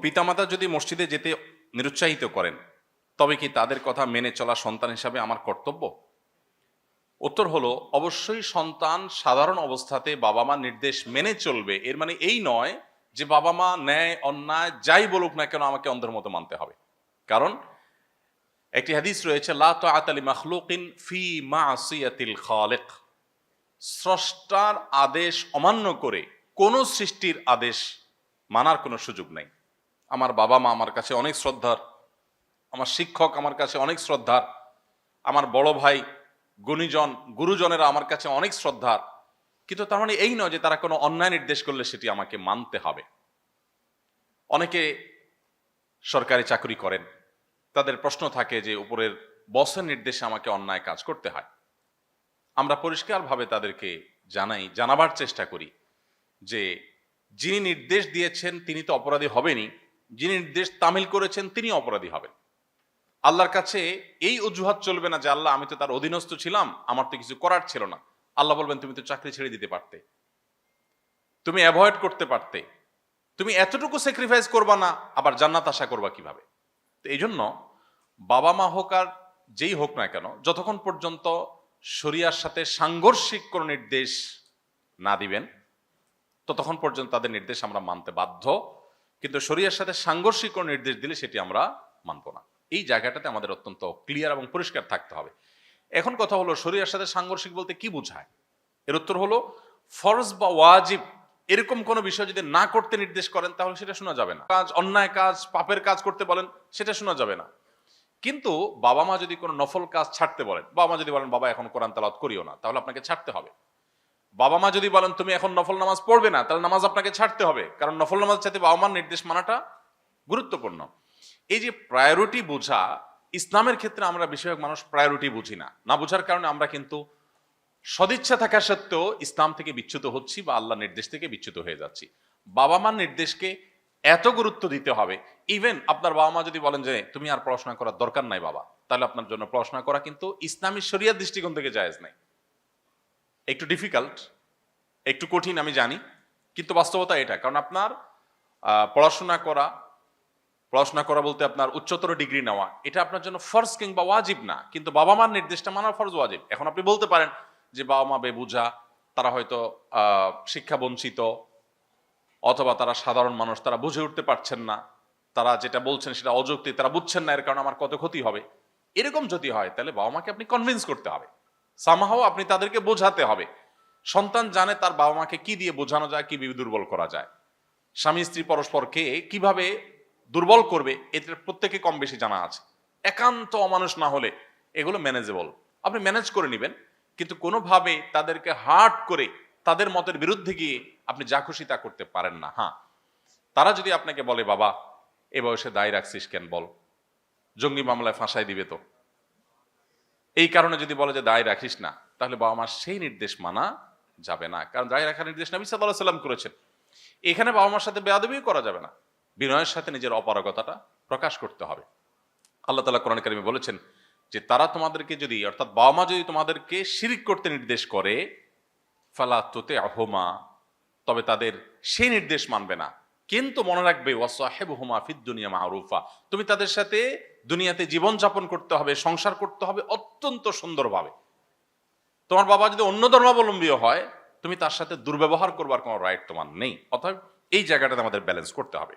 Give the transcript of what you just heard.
পিতামাতা যদি মসজিদে যেতে নিরুৎসাহিত করেন, তবে কি তাদের কথা মেনে চলা সন্তান হিসাবে আমার কর্তব্য? উত্তর হলো, অবশ্যই সন্তান সাধারণ অবস্থাতে বাবা মা নির্দেশ মেনে চলবে। এর মানে এই নয় যে বাবা মা ন্যায় অন্যায় যাই বলুক না কেন আমাকে অন্ধের মতো মানতে হবে। কারণ একটি হাদিস রয়েছে, লা তাআতা লি মাখলুকিন ফি মাসিয়াতিল খালিক। স্রষ্টার আদেশ অমান্য করে কোন সৃষ্টির আদেশ মানার কোনো সুযোগ নেই। আমার বাবা মা আমার কাছে অনেক শ্রদ্ধার, আমার শিক্ষক আমার কাছে অনেক শ্রদ্ধার, আমার বড় ভাই গুণীজন গুরুজনেরা আমার কাছে অনেক শ্রদ্ধার, কিন্তু তার মানে এই নয় যে তারা কোনো অন্যায় নির্দেশ করলে সেটি আমাকে মানতে হবে। অনেকে সরকারি চাকরি করেন, তাদের প্রশ্ন থাকে যে উপরের বসের নির্দেশে আমাকে অন্যায় কাজ করতে হয়। আমরা পরিষ্কারভাবে তাদেরকে জানাবার চেষ্টা করি যে যিনি নির্দেশ দিয়েছেন তিনি তো অপরাধী হবেনই, যিনি নির্দেশ তামিল করেছেন তিনি অপরাধী হবেন। আল্লাহর কাছে এই অজুহাত চলবে না যে আল্লাহ আমি তো তার অধীনস্থ ছিলাম, আমার তো কিছু করার ছিল না। আল্লাহ বলবেন তুমি তো চাকরি ছেড়ে দিতে পারতে, তুমি অ্যাভয়েড করতে পারতে, তুমি এতটুকু স্যাক্রিফাইস করবা না, আবার জান্নাত আশা করবা কিভাবে? তো এই জন্য বাবা মা হোক আর যেই হোক না কেন, যতক্ষণ পর্যন্ত শরিয়ার সাথে সাংঘর্ষিক কোনো নির্দেশ না দিবেন ততক্ষণ পর্যন্ত তাদের নির্দেশ আমরা মানতে বাধ্য। কিন্তু শরিয়ার সাথে সাংঘর্ষিক কোনো নির্দেশ দিলে সেটি আমরা মানব না। এই জায়গাটাতে আমাদের অত্যন্ত ক্লিয়ার এবং পরিষ্কার থাকতে হবে। এখন কথা হলো, শরিয়ার সাথে সাংঘর্ষিক বলতে কি বোঝায়? এর উত্তর হলো, ফরজ বা ওয়াজিব এরকম কোনো বিষয় যদি না করতে নির্দেশ করেন তাহলে সেটা শোনা যাবে না। কাজ, অন্যায় কাজ, পাপের কাজ করতে বলেন, সেটা শোনা যাবে না। কিন্তু বাবা মা যদি কোনো নফল কাজ ছাড়তে বলেন, বাবা মা যদি বলেন বাবা এখন কোরআন তেলাওয়াত করিও না, তাহলে আপনাকে ছাড়তে হবে। বাবা মা যদি বলেন তুমি এখন নফল নামাজ পড়বে না, তাহলে নামাজ আপনাকে ছাড়তে হবে, কারণ নফল নামাজ চাইতে বাবা মার নির্দেশ মানাটা গুরুত্বপূর্ণ। এই যে প্রায়োরিটি বোঝা, ইসলামের ক্ষেত্রে আমরা বেশিরভাগ মানুষ প্রায়োরিটি বুঝি না। না বোঝার কারণে আমরা কিন্তু সদিচ্ছা থাকা সত্ত্বেও ইসলাম থেকে বিচ্যুত হচ্ছি বা আল্লাহ নির্দেশ থেকে বিচ্যুত হয়ে যাচ্ছি। বাবা মার নির্দেশকে এত গুরুত্ব দিতে হবে, ইভেন আপনার বাবা মা যদি বলেন যে তুমি আর পড়াশোনা করার দরকার নাই বাবা, তাহলে আপনার জন্য পড়াশোনা করা কিন্তু ইসলামী শরিয়ার দৃষ্টিকোণ থেকে জায়েজ নাই। একটু ডিফিকাল্ট, একটু কঠিন আমি জানি, কিন্তু বাস্তবতা এটা। কারণ আপনার পড়াশোনা করা বলতে আপনার উচ্চতর ডিগ্রি নেওয়া, এটা আপনার জন্য ফরজ কিংবা ওয়াজিব না, কিন্তু বাবা মার নির্দেশটা মানার ফরজ ওয়াজিব। এখন আপনি বলতে পারেন যে বাবা মা বেবুঝা, তারা হয়তো শিক্ষা বঞ্চিত, অথবা তারা সাধারণ মানুষ, তারা বুঝে উঠতে পারছেন না, তারা যেটা বলছেন সেটা অযৌক্তিক, তারা বুঝছেন না, এর কারণে আমার কত ক্ষতি হবে। এরকম যদি হয় তাহলে বাবা মাকে আপনি কনভিন্স করতে হবে, সামহাও আপনি তাদেরকে বোঝাতে হবে। সন্তান জানে তার বাবা মাকে কি দিয়ে বোঝানো যায়, কি দুর্বল করা যায়, স্বামী স্ত্রী পরস্পরকে কিভাবে দুর্বল করবে, এদের প্রত্যেকে কম বেশি জানা আছে। একান্ত অমানুষ না হলে এগুলো ম্যানেজেবল, আপনি ম্যানেজ করে নেবেন। কিন্তু কোনোভাবে তাদেরকে হার্ট করে তাদের মতের বিরুদ্ধে গিয়ে আপনি যা খুশি তা করতে পারেন না। হ্যাঁ, তারা যদি আপনাকে বলে বাবা এ বয়সে দায় রাখছিস কেন, বল জঙ্গি মামলায় ফাঁসাই দিবে তো, এই কারণে যদি বলে যে দায় রাখিস না, তাহলে বাবা মার সেই নির্দেশ মানা যাবে না। কারণ দায় রাখার নির্দেশ নবী সাল্লাল্লাহু আলাইহি ওয়াসাল্লাম করেছেন। এখানে বাবা মার সাথে বেয়াদবিও করা যাবে না, বিনয়ের সাথে নিজের অপারগতাটা প্রকাশ করতে হবে। আল্লাহ তাআলা কোরআন কারীমে বলেছেন যে তারা তোমাদেরকে যদি, অর্থাৎ বাবা মা যদি তোমাদেরকে শিরিক করতে নির্দেশ করে, ফালা তুতি'হুমা, তবে তাদের সেই নির্দেশ মানবে না, কিন্তু মনে রাখবে ওয়াসাহিবহুমা ফিদ দুনিয়া মা'রুফা, তুমি তাদের সাথে দুনিয়াতে জীবন যাপন করতে হবে, সংসার করতে হবে অত্যন্ত সুন্দরভাবে। তোমার বাবা যদি অন্য ধর্মাবলম্বীও হয়, তুমি তার সাথে দুর্ব্যবহার করবার কোনো রাইট তোমার নেই। অতএব এই জায়গাটাতে আমাদের ব্যালেন্স করতে হবে।